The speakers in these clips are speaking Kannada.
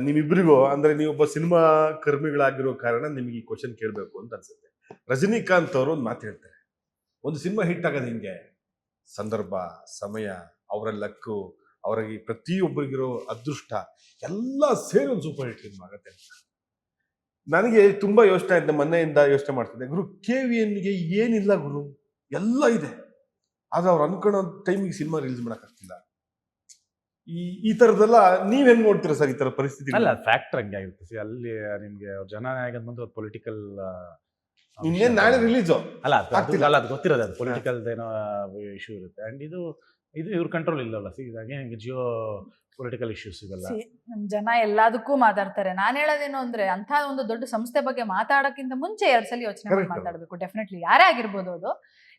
ನಿಮ್ಮಿಬ್ಬರಿಗೂ ಅಂದ್ರೆ ನೀವೊಬ್ಬ ಸಿನಿಮಾ ಕರ್ಮಿಗಳಾಗಿರೋ ಕಾರಣ ನಿಮಗೆ ಈ ಕ್ವಶನ್ ಕೇಳಬೇಕು ಅಂತ ಅನ್ಸುತ್ತೆ. ರಜನಿಕಾಂತ್ ಅವರು ಒಂದು ಮಾತು ಹೇಳ್ತಾರೆ, ಒಂದು ಸಿನಿಮಾ ಹಿಟ್ ಆಗೋದು ಹಿಂಗೆ ಸಂದರ್ಭ, ಸಮಯ, ಅವರ ಲಕ್ಕು, ಅವರಿಗೆ ಪ್ರತಿಯೊಬ್ಬರಿಗಿರೋ ಅದೃಷ್ಟ ಎಲ್ಲ ಸೇರಿ ಒಂದು ಸೂಪರ್ ಹಿಟ್ ಸಿನಿಮಾ ಆಗುತ್ತೆ. ನನಗೆ ತುಂಬಾ ಯೋಚನೆ ಆಯ್ತು, ಮೊನ್ನೆಯಿಂದ ಯೋಚನೆ ಮಾಡ್ತಿದ್ದೆ, ಗುರು KVNಗೆ ಏನಿಲ್ಲ ಗುರು, ಎಲ್ಲ ಇದೆ, ಆದ್ರೆ ಅವ್ರು ಅನ್ಕೊಳ್ಳೋ ಟೈಮಿಗೆ ಸಿನಿಮಾ ರಿಲೀಸ್ ಮಾಡಕ್ಕಾಗ್ತಿಲ್ಲ. ಈ ತರದೆಲ್ಲ ನೀವ್ ಹೆಂಗ್ ನೋಡ್ತೀರಾ ಸರ್ ಈ ತರ ಪರಿಸ್ಥಿತಿ? ಅಲ್ಲ, ಫ್ಯಾಕ್ಟರ್ ಹಂಗೆ ಆಗಿರುತ್ತೆ. ಅಲ್ಲಿ ನಿಮ್ಗೆ ಅವ್ರ ಜನನಾಯಕ ಬಂದು ಪೊಲಿಟಿಕಲ್ ಇನ್ನೇನ್ ನಾಳೆ ರಿಲೀಸ್ ಅಲ್ಲ, ಅದು ಗೊತ್ತಿರೋದು, ಅದು ಪೊಲಿಟಿಕಲ್ ಏನೋ ಇಶ್ಯೂ ಇರುತ್ತೆ. ಅಂಡ್ ಇದು ಇವ್ರ ಕಂಟ್ರೋಲ್ ಇಲ್ಲಲ್ಲ. ಹಾಗೆ ನಿಮ್ಗೆ ಜಿಯೋ ಪೊಲಿಟಿಕಲ್ ಇಶ್ಯೂಸ್ ಇವೆಲ್ಲ ಜನ ಎಲ್ಲದಕ್ಕೂ ಮಾತಾಡ್ತಾರೆ. ನಾನ್ ಹೇಳೋದೇನು ಅಂದ್ರೆ, ಅಂತ ಒಂದು ದೊಡ್ಡ ಸಂಸ್ಥೆ ಬಗ್ಗೆ ಮಾತಾಡಕ್ಕಿಂತ ಮುಂಚೆ 2 ಸಲ ಯೋಚನೆ ಮಾಡಿ ಮಾತಾಡ್ಬೇಕು. ಡೆಫಿನೆಟ್ಲಿ ಯಾರೇ ಆಗಿರ್ಬೋದು ಅದು,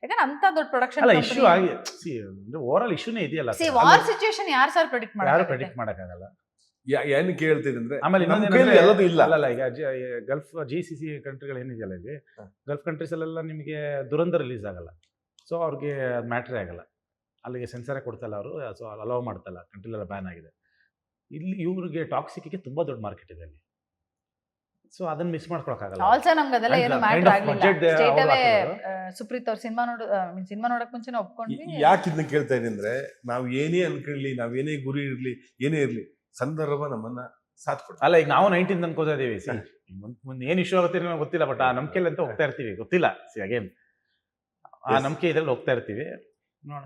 ಯಾಕಂದ್ರೆ ಅಂತ ದೊಡ್ಡ ಪ್ರೊಡಕ್ಷನ್ ಇಶ್ಯೂ ಆಗಿ ಓವರ್ ಆಲ್ ಇಶ್ಯೂನೇ ಇದೆಯಲ್ಲ. ವಾರ್ ಸಿಚುಯೇಷನ್ ಯಾರು ಸರ್ ಪ್ರೆಡಿಕ್ಟ್ ಮಾಡಕ್ಕಾಗಲ್ಲ. ಏನ್ ಕೇಳ್ತಿದೆ ಅಂದ್ರೆ, ಆಮೇಲೆ ಎಲ್ಲದೂ ಇಲ್ಲ ಅಲ್ಲ. ಈಗ ಗಲ್ಫ್ GCC ಕಂಟ್ರಿಗಳು ಏನಿದೆಯಲ್ಲ, ಇಲ್ಲಿ ಗಲ್ಫ್ ಕಂಟ್ರೀಸ್ ಅಲ್ಲೆಲ್ಲ ನಿಮಗೆ ದುರಂತ ರಿಲೀಸ್ ಆಗಲ್ಲ. ಸೊ ಅವ್ರಿಗೆ ಮ್ಯಾಟ್ರೇ ಆಗಲ್ಲ, ಅಲ್ಲಿಗೆ ಸೆನ್ಸರೇ ಕೊಡ್ತಲ್ಲ ಅವರು. ಸೊ ಅಲೋ ಮಾಡ್ತಲ್ಲ, ಕಂಟ್ರಿಲೆಲ್ಲ ಬ್ಯಾನ್ ಆಗಿದೆ. ಇಲ್ಲಿ ಇವ್ರಿಗೆ ಟಾಕ್ಸಿಕ್ಗೆ ತುಂಬಾ ದೊಡ್ಡ ಮಾರ್ಕೆಟ್ ಇದೆ ಅಲ್ಲಿ. ಸೊ ಅದನ್ನ ಮಿಸ್ ಮಾಡ್ಕೊಳಕ್ಕಾಗಲ್ಲ. ಆಲ್ಸೋ ನಮ್ಗೆ ಅದೆಲ್ಲ ಏನು ಮ್ಯಾಟರ್ ಆಗಲಿಲ್ಲ. ಸ್ಟೇಟ್ ಅವೇ ಸುಪ್ರೀತ್ ಅವ್ರ ಸಿನಿಮಾ ನೋಡಕ್ ಮುಂಚೆನೇ ಒಪ್ಕೊಂಡ್ವಿ. ಯಾಕೆ ಇದನ್ನ ಕೇಳ್ತಾ ಇದೀನಿ ಅಂದ್ರೆ, ನಾವು ಏನೇ ಅನ್ಕೊಳ್ಳಿ, ನಾವೇನೇ ಗುರಿ ಇರ್ಲಿ, ಏನೇ ಇರ್ಲಿ, ಸಂದರ್ಭ ನಮ್ಮನ್ನ ಸಾಥ್ ಕೊಡ್ತಾರೆ. ಅಲ್ಲ, ಈಗ ನಾವು 19 ಅನ್ಕೋತಾ ಇದೀವಿ. ಮುಂದೆ ಏನ್ ಇಶ್ಯೂ ಆಗುತ್ತೆ ನಮ್ಗೆ ಗೊತ್ತಿಲ್ಲ, ಬಟ್ ಆ ನಂಬಿಕೆಯಲ್ಲಿ ಅಂತ ಹೋಗ್ತಾ ಇರ್ತೀವಿ. ಗೊತ್ತಿಲ್ಲ, ಅಗೇನ್ ಆ ನಂಬಿಕೆ ಇದ್ರಲ್ಲಿ ಹೋಗ್ತಾ ಇರ್ತೀವಿ. ನೋಡ.